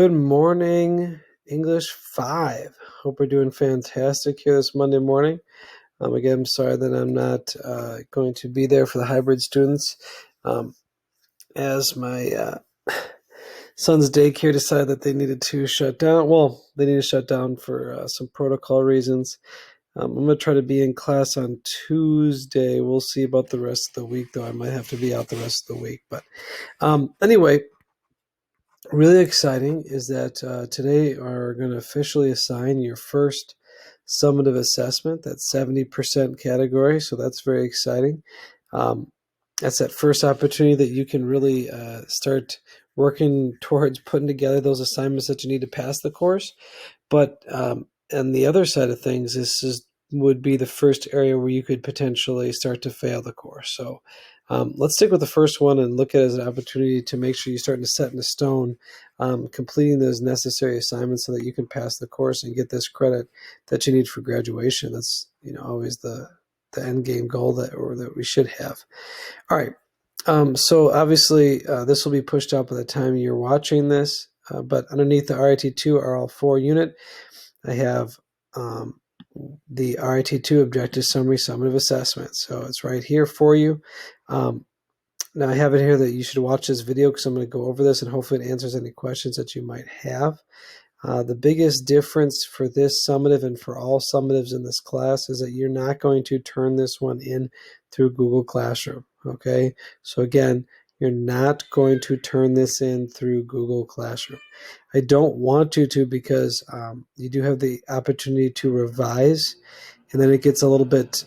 Good morning, English 5. Hope we're doing fantastic here this Monday morning. Again, I'm sorry that I'm not going to be there for the hybrid students as my son's daycare decided that they needed to shut down. Well, they need to shut down for some protocol reasons. I'm going to try to be in class on Tuesday. We'll see about the rest of the week, though. I might have to be out the rest of the week. But anyway, really exciting is that today are going to officially assign your first summative assessment, that 70% category. So that's very exciting. That's that first opportunity that you can really start working towards putting together those assignments that you need to pass the course. But and the other side of things, would be the first area where you could potentially start to fail the course. So let's stick with the first one and look at it as an opportunity to make sure you're starting to set in stone, completing those necessary assignments so that you can pass the course and get this credit that you need for graduation. That's always the end game goal that we should have. All right. So obviously this will be pushed out by the time you're watching this, but underneath the RIT2 are all 4 unit. I have the RIT2 objective summary summative assessment. So it's right here for you. Now I have it here that you should watch this video because I'm going to go over this and hopefully it answers any questions that you might have. The biggest difference for this summative and for all summatives in this class is that you're not going to turn this one in through Google Classroom. Okay, so again, you're not going to turn this in through Google Classroom. I don't want you to because you do have the opportunity to revise, and then it gets a little bit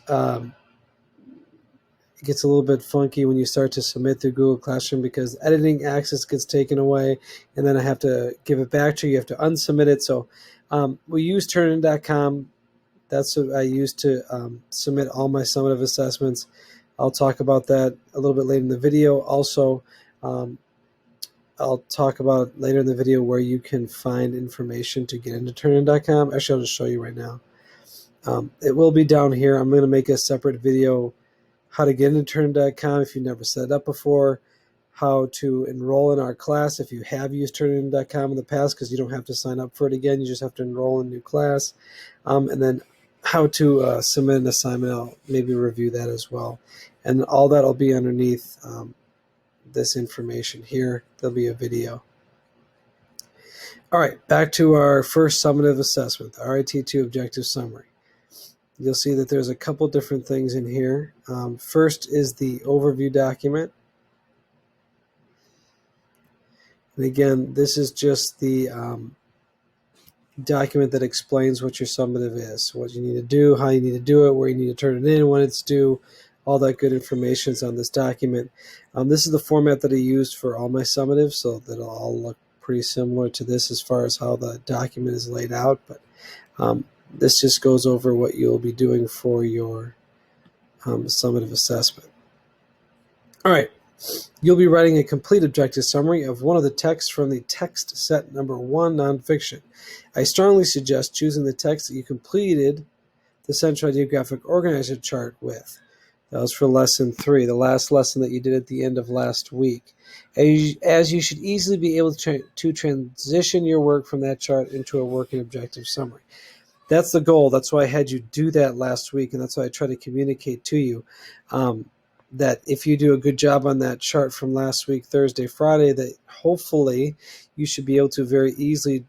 funky when you start to submit through Google Classroom because editing access gets taken away, and then I have to give it back to you. You have to unsubmit it. So we use Turnitin.com. That's what I use to submit all my summative assessments. I'll talk about that a little bit later in the video. Also, I'll talk about later in the video where you can find information to get into Turnitin.com. Actually, I'll just show you right now. It will be down here. I'm going to make a separate video how to get into Turnitin.com if you've never set it up before, how to enroll in our class if you have used Turnitin.com in the past because you don't have to sign up for it again. You just have to enroll in a new class. And then how to submit an assignment. I'll maybe review that as well. And all that will be underneath this information here. There'll be a video. All right, back to our first summative assessment, the RIT2 objective summary. You'll see that there's a couple different things in here. First is the overview document. And again, this is just the document that explains what your summative is, what you need to do, how you need to do it, where you need to turn it in, when it's due. All that good information is on this document. This is the format that I used for all my summatives, so that it'll all look pretty similar to this as far as how the document is laid out. But this just goes over what you'll be doing for your summative assessment. All right, you'll be writing a complete objective summary of one of the texts from the text set number 1 nonfiction. I strongly suggest choosing the text that you completed the central ideographic organizer chart with. That was for lesson 3, the last lesson that you did at the end of last week. As you should easily be able to transition your work from that chart into a working objective summary. That's the goal. That's why I had you do that last week, and that's why I try to communicate to you that if you do a good job on that chart from last week, Thursday, Friday, that hopefully you should be able to very easily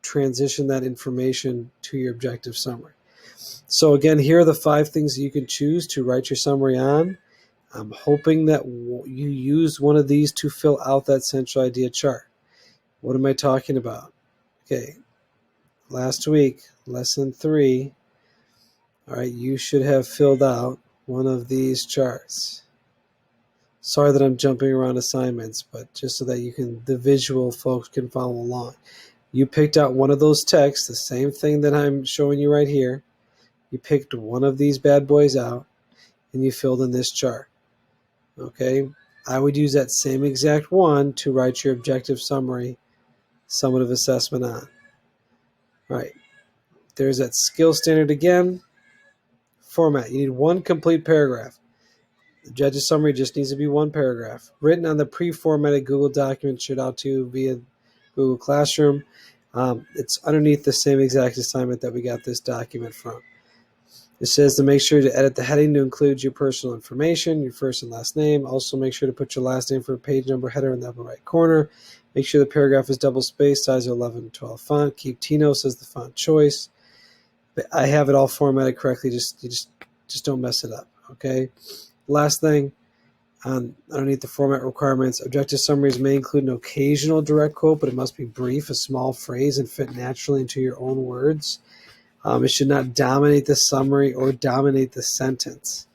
transition that information to your objective summary. So again, here are the 5 things that you can choose to write your summary on. I'm hoping that you use one of these to fill out that central idea chart. What am I talking about? Okay, last week, lesson 3, all right, you should have filled out one of these charts. Sorry that I'm jumping around assignments, but just so that the visual folks can follow along. You picked out one of those texts, the same thing that I'm showing you right here. You picked one of these bad boys out, and you filled in this chart. Okay, I would use that same exact one to write your objective summary, summative assessment on. All right, there's that skill standard again. Format, you need 1 complete paragraph. The objective summary just needs to be 1 paragraph. Written on the pre-formatted Google document shared out to you via Google Classroom. It's underneath the same exact assignment that we got this document from. It says to make sure to edit the heading to include your personal information, your first and last name. Also make sure to put your last name for a page number header in the upper right corner. Make sure the paragraph is double spaced, size 11 and 12 font. Keep Tinos as the font choice. I have it all formatted correctly. Just don't mess it up. Okay. Last thing, underneath the format requirements, objective summaries may include an occasional direct quote, but it must be brief, a small phrase, and fit naturally into your own words. It should not dominate the summary or dominate the sentence.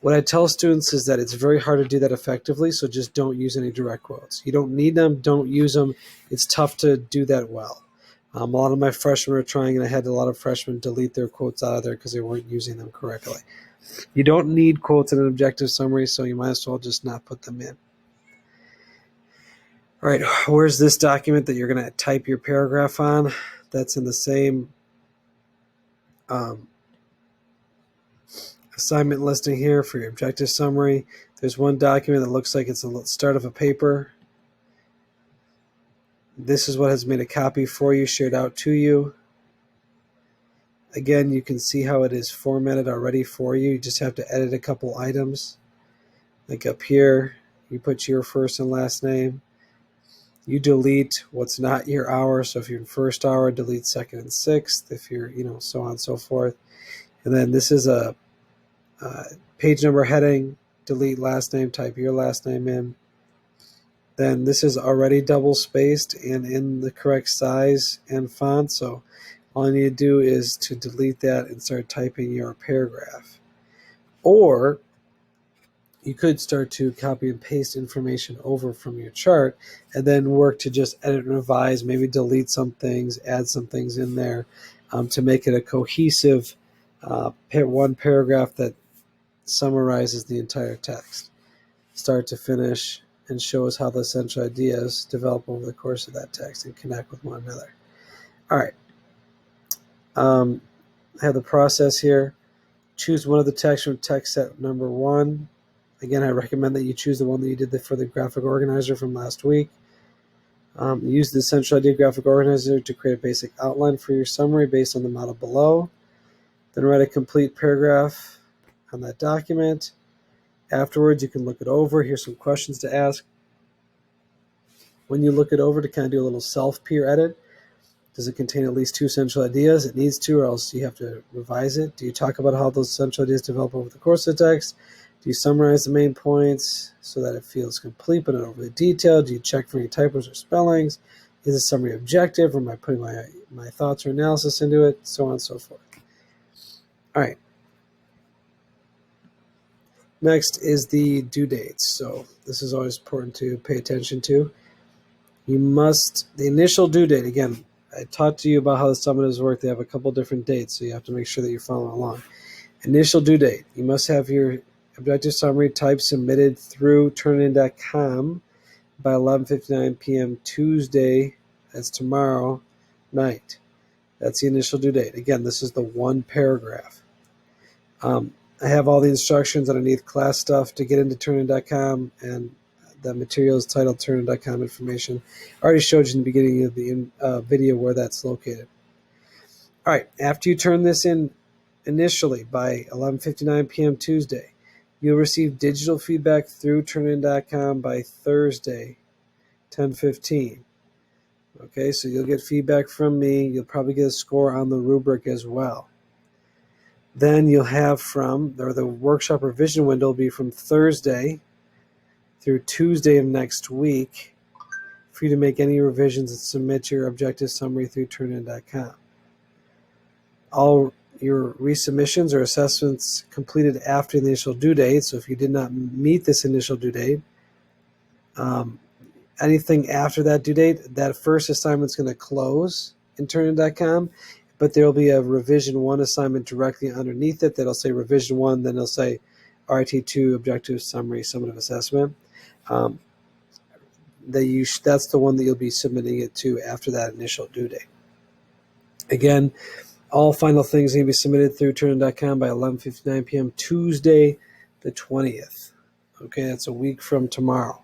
What I tell students is that it's very hard to do that effectively, so just don't use any direct quotes. You don't need them, don't use them. It's tough to do that well. A lot of my freshmen were trying, and I had a lot of freshmen delete their quotes out of there because they weren't using them correctly. You don't need quotes in an objective summary, so you might as well just not put them in. All right, where's this document that you're going to type your paragraph on? That's in the same assignment listing here for your objective summary. There's one document that looks like it's the start of a paper. This is what has made a copy for you, shared out to you. Again, you can see how it is formatted already for you. You just have to edit a couple items. Like up here, you put your first and last name. You delete what's not your hour. So if you're in first hour, delete second and sixth. If you're, so on and so forth. And then this is a page number heading. Delete last name, type your last name in. Then this is already double spaced and in the correct size and font. So all you need to do is to delete that and start typing your paragraph. Or you could start to copy and paste information over from your chart and then work to just edit and revise, maybe delete some things, add some things in there to make it a cohesive one paragraph that summarizes the entire text, start to finish, and shows how the essential ideas develop over the course of that text and connect with one another. All right. I have the process here. Choose one of the text from text set number 1. Again, I recommend that you choose the one that you did for the graphic organizer from last week. Use the essential idea graphic organizer to create a basic outline for your summary based on the model below. Then write a complete paragraph on that document. Afterwards, you can look it over. Here's some questions to ask. When you look it over, to kind of do a little self-peer edit, does it contain at least 2 essential ideas? It needs to, or else you have to revise it. Do you talk about how those essential ideas develop over the course of the text? Do you summarize the main points so that it feels complete but not overly detailed? Do you check for any typos or spellings? Is the summary objective, or am I putting my thoughts or analysis into it? So on and so forth. All right. Next is the due dates. So this is always important to pay attention to. The initial due date, again, I talked to you about how the summatives work. They have a couple different dates, so you have to make sure that you're following along. Initial due date. You must have your objective summary type submitted through Turnitin.com by 11:59 p.m. Tuesday, that's tomorrow night. That's the initial due date. Again, this is the one paragraph. I have all the instructions underneath class stuff to get into Turnitin.com, and the material is titled Turnitin.com information. I already showed you in the beginning of the video where that's located. All right, after you turn this in initially by 11:59 p.m. Tuesday, you'll receive digital feedback through Turnitin.com by Thursday, 10:15. Okay, so you'll get feedback from me. You'll probably get a score on the rubric as well. Then you'll have the workshop revision window will be from Thursday through Tuesday of next week for you to make any revisions and submit your objective summary through Turnitin.com. All your resubmissions or assessments completed after the initial due date. So if you did not meet this initial due date, anything after that due date, that first assignment is going to close in Turnitin.com, but there will be a revision 1 assignment directly underneath it that'll say revision 1, then it'll say RIT2 objective summary summative assessment. That's the one that you'll be submitting it to after that initial due date. Again, all final things need to be submitted through Turnitin.com by 11:59 p.m. Tuesday, the 20th. Okay, that's a week from tomorrow.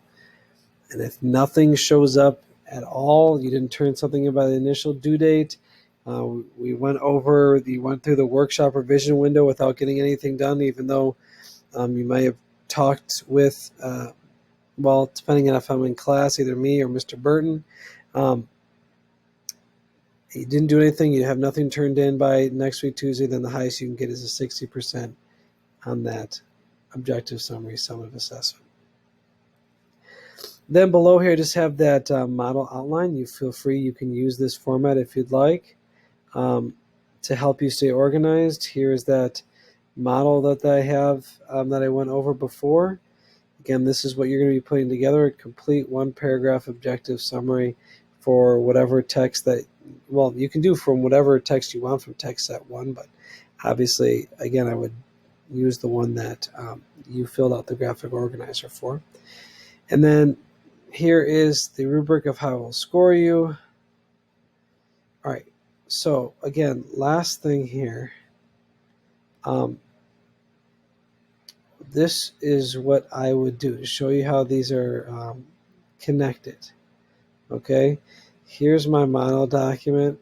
And if nothing shows up at all. You didn't turn something in by the initial due date. We went through the workshop revision window without getting anything done, even though you might have talked with, well, depending on if I'm in class, either me or Mr. Burton. You didn't do anything. You have nothing turned in by next week, Tuesday. Then the highest you can get is a 60% on that objective summary summative assessment. Then below here, just have that model outline. You feel free. You can use this format if you'd like to help you stay organized. Here's that model that I have that I went over before. Again, this is what you're going to be putting together, a complete one-paragraph objective summary for whatever text that, well, you can do from whatever text you want from text set 1, but obviously, again, I would use the one that you filled out the graphic organizer for. And then here is the rubric of how I will score you. All right, so again, last thing here. This is what I would do to show you how these are connected. Okay, here's my model document.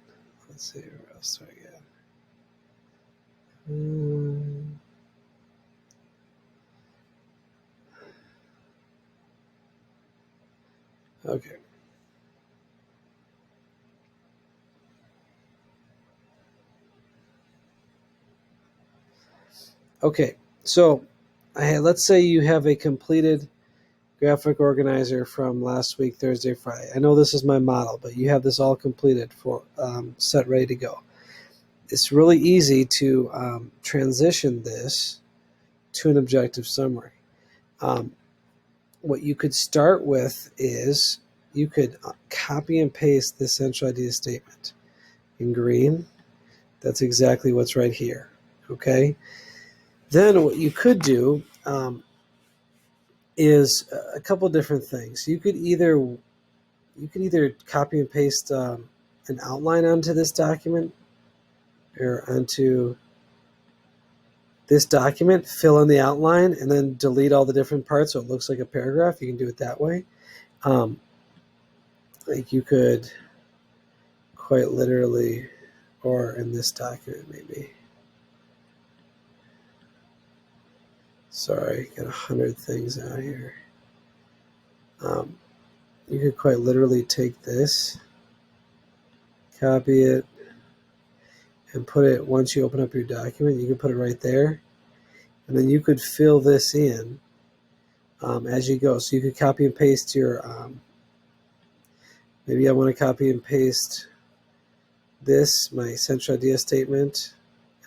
Let's see, where else do I get? Okay. Okay, so let's say you have a completed graphic organizer from last week, Thursday, Friday. I know this is my model, but you have this all completed for set, ready to go. It's really easy to transition this to an objective summary. What you could start with is you could copy and paste the central idea statement in green. That's exactly what's right here. Okay. Then what you could do is a couple different things. You could either copy and paste an outline onto this document or onto this document, fill in the outline, and then delete all the different parts so it looks like a paragraph. You can do it that way. Like you could quite literally, or in this document maybe. Sorry, got 100 things out here. You could quite literally take this, copy it, and put it, once you open up your document, you can put it right there. And then you could fill this in as you go. So you could copy and paste your, maybe I want to copy and paste this, my central idea statement,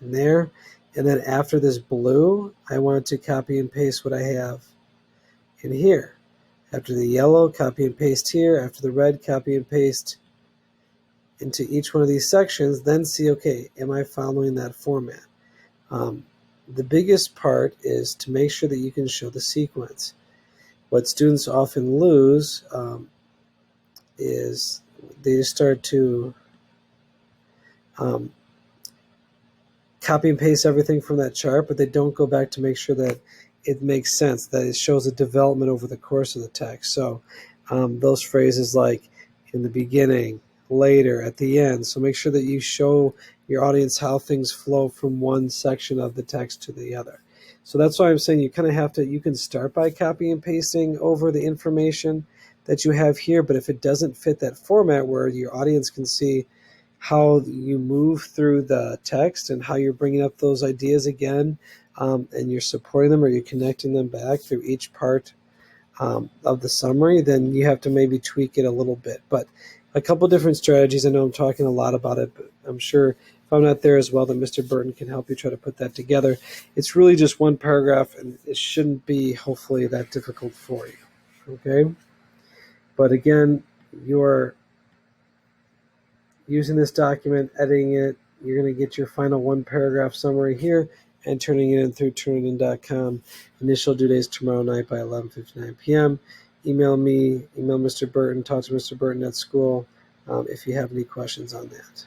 in there. And then after this blue, I want to copy and paste what I have in here. After the yellow, copy and paste here. After the red, copy and paste into each one of these sections. Then see, okay, am I following that format? The biggest part is to make sure that you can show the sequence. What students often lose is they just start to copy and paste everything from that chart, but they don't go back to make sure that it makes sense, that it shows a development over the course of the text. So those phrases like in the beginning, later, at the end. So make sure that you show your audience how things flow from one section of the text to the other. So that's why I'm saying you kind of have to, you can start by copy and pasting over the information that you have here, but if it doesn't fit that format where your audience can see how you move through the text and how you're bringing up those ideas again, and you're supporting them or you're connecting them back through each part of the summary, then you have to maybe tweak it a little bit. But a couple different strategies. I know I'm talking a lot about it, but I'm sure if I'm not there as well, then Mr. Burton can help you try to put that together. It's really just one paragraph, and it shouldn't be, hopefully, that difficult for you. Okay? But again, you're using this document, editing it, you're going to get your final one paragraph summary here and turning it in through turnitin.com. Initial due date is tomorrow night by 11:59 p.m. Email me, email Mr. Burton, talk to Mr. Burton at school if you have any questions on that.